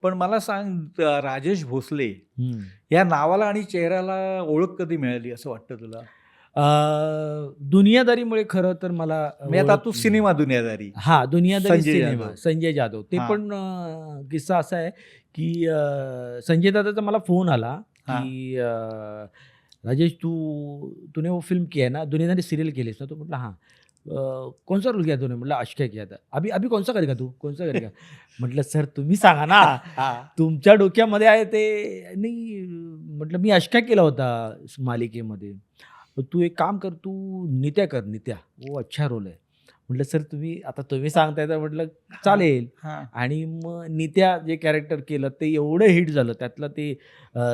पण मला सांग राजेश भोसले हं. या नावाला आणि चेहऱ्याला ओळख कधी मिळाली असं वाटतं तुला? अ, दुनियादारीमुळे खरं तर मला म्हणजे आता ओळख तू सिनेमा दुनियादारी, हां, दुनियादारी संजय सिनेमा, जाधव. संजय जाधव. ते हां, पण किस्सा असा आहे, की संजय दत्ताचा मला फोन आला, की हां. "राजेश तूने वो फ़िल्म किया है ना, दुनियादारी सीरियल केलीस ना?" तो म्हटला, "हाँ." "कौन सा रोल किया तूने?" म्हटलं, "अश्क्या किया था." "अभी अभी कौन सा करेगा तू? कौन सा करेगा?" म्हटलं, "सर तुम्ही सांगा ना, हां. तुमच्या डोक्यामध्ये आहे ते." "नाही." म्हटलं, "मी अश्क्या केला होता मालिकेमध्ये." "तू एक काम कर, तू नित्या कर, नित्या. वो अच्छा रोल है." म्हटलं, "सर तुम्ही सांगताय तर," म्हटलं, हां, "चालेल." हां. आणि मग नित्या जे कॅरेक्टर केलं ते एवढं हिट झालं. त्यातलं ते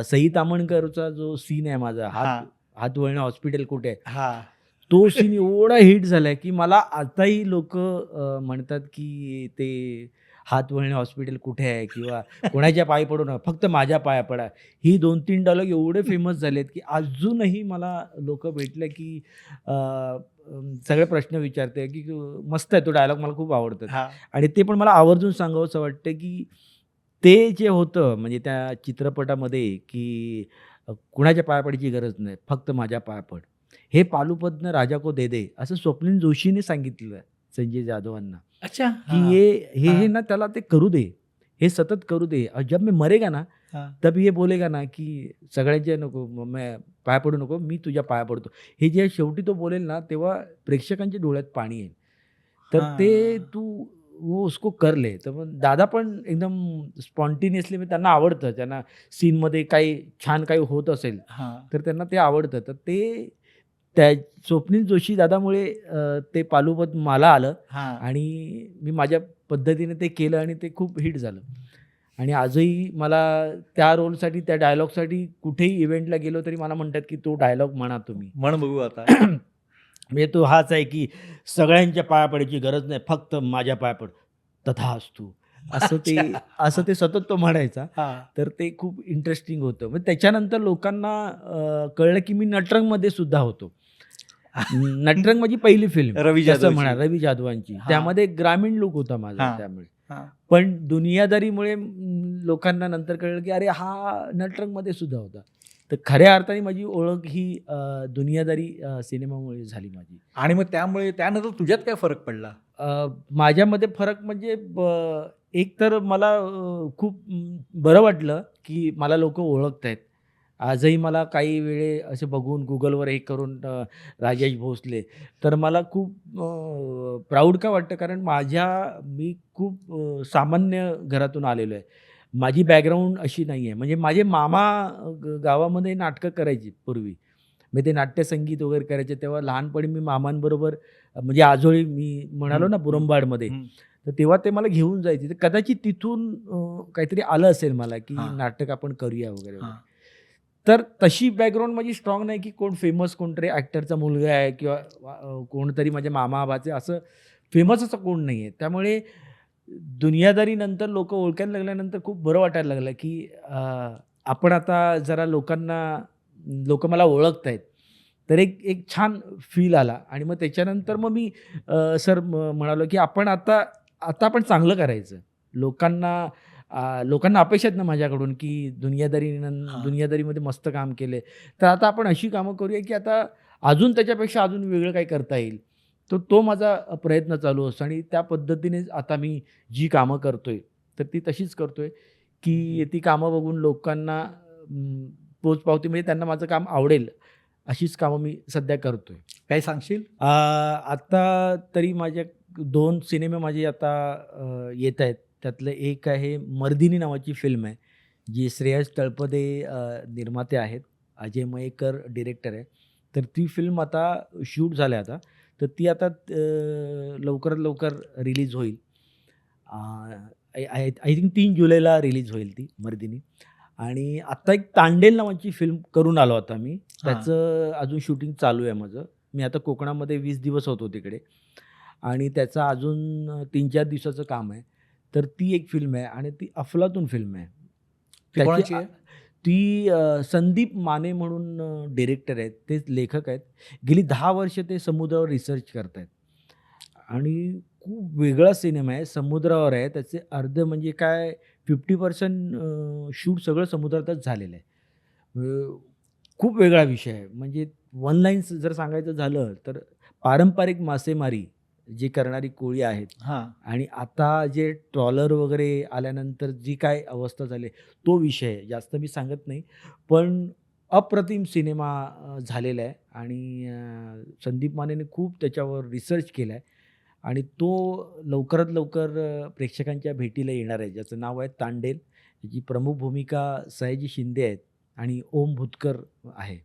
सई ताम्हणकरचा जो सीन आहे माझा, हां, हात वळणे हॉस्पिटल कुठे आहे? हां. तो सीन एवढा हिट झालाय, की मला आताही लोकं म्हणतात, की ते हात वळणे हॉस्पिटल कुठे आहे? किंवा कोणाच्या पायी पडू नका, फक्त माझ्या पाया पडा. ही 2-3 डायलॉग एवढे फेमस झालेत, की अजूनही मला लोकं भेटले, की सगळे प्रश्न विचारते, की मस्त आहे तो डायलॉग मला खूप आवडतात. हां. आणि ते पण मला आवर्जून सांगावसं वाटतं, की ते जे होतं म्हणजे त्या चित्रपटामध्ये, की कुणाच्या पाया पडायची गरज नाही, फक्त माझ्या पाया पड. हे पालुपदनं राजा को दे दे, असं स्वप्नील जोशीने सांगितलेलं आहे संजय जाधवांना, अच्छा. की हां, हे हां, ना त्याला ते करू दे. हे सतत करू दे. और जब मैं मरेगा ना, हां. तब ये बोलेगा ना, की सगळ्यांचे नको मैं पाया पडू नको, मी तुझ्या पाया पडतो. हे जे शेवटी तो बोलेल ना, तेव्हा प्रेक्षकांच्या डोळ्यात पाणी येईल. तर ते हां, तू वो उसको कर ले. तर मग दादा पण एकदम स्पॉन्टेनियसली म्हणजे त्यांना आवडतं. त्यांना सीनमध्ये काही छान काही होत असेल, हां, तर त्यांना ते आवडतं. तर ते त्या स्वप्नील जोशी दादामुळे ते पालुपत मला आलं हां. आणि मी माझ्या पद्धतीने ते केलं आणि ते खूप हिट झालं. आणि आजही मला त्या रोलसाठी, त्या डायलॉगसाठी कुठेही इव्हेंटला गेलो तरी मला म्हणतात, की "तो डायलॉग म्हणा तुम्ही." म्हण बघू आता. म्हणजे तो हाच आहे, की "सगळ्यांच्या पाया पडायची गरज नाही, फक्त माझ्या पाया पड, तथास्तु." असं ते अच्छा. असं ते सतत तो म्हणायचा. हां. तर ते खूप इंटरेस्टिंग होतं. मग त्याच्यानंतर लोकांना कळलं, की मी नटरंगमध्ये सुद्धा होतो. नटरंग माझी पहिली फिल्म रवी तसं म्हणा जाधवची. रवी जाधवांची. हां, त्यामध्ये ग्रामीण लूक होता माझा हां, त्यामुळे. हां. पण दुनियादारीमुळे लोकांना नंतर कळलं, की अरे हा नटरंगमध्ये सुद्धा होता. तर खऱ्या अर्थाने माझी ओळख ही दुनियादारी सिनेमामुळे झाली माझी. आणि मग त्यामुळे त्यानंतर तुझ्यात काय फरक पडला? माझ्यामध्ये फरक म्हणजे एक तर मला खूप बरं वाटलं, की मला लोकं ओळखतायत. आजही मला काही वेळे असे बघून Googleवर हे करून राजेश भोसले, तर मला खूप प्राउड का वाटतं कारण मी खूप सामान्य घरातून आलेलो आहे. माझी बॅकग्राऊंड अशी नाही आहे. म्हणजे माझे मामा गावामध्ये नाटकं करायचे पूर्वी. म्हणजे ते नाट्यसंगीत वगैरे करायचे तेव्हा लहानपणी मी मामांबरोबर म्हणजे आजोळी मी म्हणालो हं, ना हं, मुरुंबाडमध्ये, हं. तर तेव्हा ते मला घेऊन जायचे. तर कदाचित तिथून काहीतरी आलं असेल मला, की हां, नाटक आपण करूया वगैरे, वगैरे. हां. तर तशी बॅकग्राऊंड माझी स्ट्राँग नाही, की कोण फेमस कोणतरी ॲक्टरचा मुलगा आहे किंवा कोणतरी माझ्या मामा-आबाचे असं फेमस असं कोण नाही आहे. त्यामुळे दुनियादारीनंतर लोकं ओळखायला लागल्यानंतर खूप बरं वाटायला लागलं, की आपण आता जरा लोकं मला ओळखतायत. तर एक एक छान फील आला आणि मग त्याच्यानंतर मग मी सर म्हणालो, की आता आपण चांगलं करायचं. लोकांना अपेक्षा आहेत ना माझ्याकडून, की हां. दुनियादारीमध्ये मस्त काम केलंय. तर आता आपण अशी कामं करूया, की आता अजून त्याच्यापेक्षा अजून वेगळं काही करता येईल. तर तो माझा प्रयत्न चालू असतो आणि त्या पद्धतीनेच आता मी जी कामं करतोय, तर ती तशीच करतोय, की ती कामं बघून लोकांना पोचपावती म्हणजे त्यांना माझं काम आवडेल, अशीच कामं मी सध्या करतोय. काही सांगशील? आता तरी माझ्या 2 सिनेमे माझे आता येतायत. त्यातलं एक आहे मर्दिनी नावाची फिल्म आहे, जी श्रेयस तळपदे निर्माते आहेत. अजय मयेकर डिरेक्टर आहे. तर ती फिल्म आता शूट झाली आता. तर ती आता लवकरात लवकर रिलीज होईल. अ, आय थिंक 3 जुलैला रिलीज होईल ती मर्दिनी. आणि आत्ता एक तांडेल नावाची फिल्म करून आलो आता मी. हां. त्याचं अजून शूटिंग चालू आहे माझं. मी आता कोकणामध्ये 20 दिवस होतो तिकडे आणि त्याचं अजून 3-4 दिवसाचं काम आहे. तर ती एक फिल्म आहे आणि ती अफलातून फिल्म आहे. ती त्याची कोणाची आहे? संदीप माने म्हणून डिरेक्टर आहेत. ते लेखक आहेत. गेली 10 वर्ष ते समुद्रावर रिसर्च करतायत आणि खूप वेगळा सिनेमा आहे. समुद्रावर आहे. त्याचे अर्धे म्हणजे काय 50% शूट सगळं समुद्रातच झालेलं आहे. खूप वेगळा विषय आहे. म्हणजे वन लाईन्स जर सांगायचं झालं तर पारंपरिक मासेमारी जी करणारी कोळी आहेत हां. आणि आता जे ट्रॉलर वगैरे आल्यानंतर जी काय अवस्था झाली तो विषय आहे. जास्त मी सांगत नाही. पण अप्रतिम सिनेमा झालेला आहे आणि संदीप मानेने खूप त्याच्यावर रिसर्च केला आहे आणि तो लवकरात लवकर प्रेक्षकांच्या भेटीला येणार आहे. ज्याचं नाव आहे तांडेल. याची प्रमुख भूमिका सयाजी शिंदे आहेत आणि ओम भूतकर आहे.